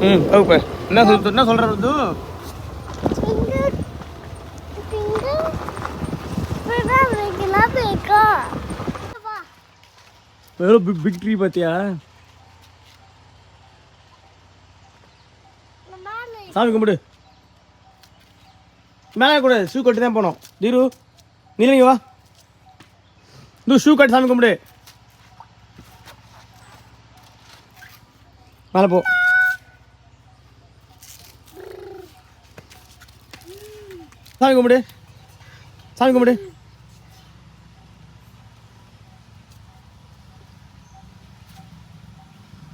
ம் ஓகே. என்ன சொல்ற ருது? எவ்வளோ பிக் ட்ரீ பார்த்தியா? சாமி கும்பிடு. மேலே கூட ஷூ கட்டி தான் போனோம். தீரு நீங்க வா. இந்த ஷூ கட்டி சாமி கும்பிடு. மேலே போ. சாமி கும்பிடு. சாமி கும்பிடு.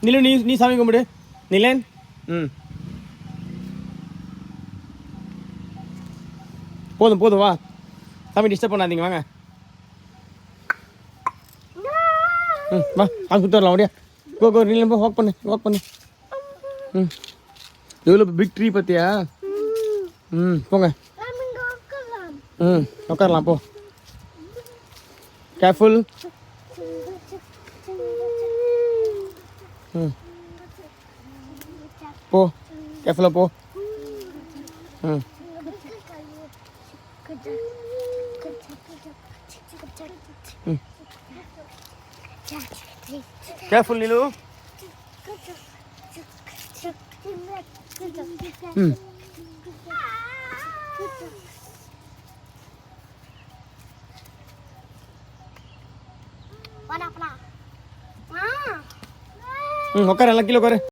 நிலு நீ சாமி கும்பிடு. நிலன். ம் போதும் போதும் வா. சாமி டிஸ்டர்ப் பண்ணாதீங்க வாங்க. ம் வா சாமி சுற்றி வரலாம் அப்படியா. கோ நீலம் போ. வாக் பண்ணு. ம் எவ்வளோ பிக் ட்ரீ பார்த்தியா? ம் போங்க. ம் உட்காரலாம் போ. கேர்ஃபுல். ம் போ கேர்ஃபுல்லாக போ. ம் கேர்ஃபுல் நிலு. ம் உட்கார எல்லாம் கீழே உட்காரு.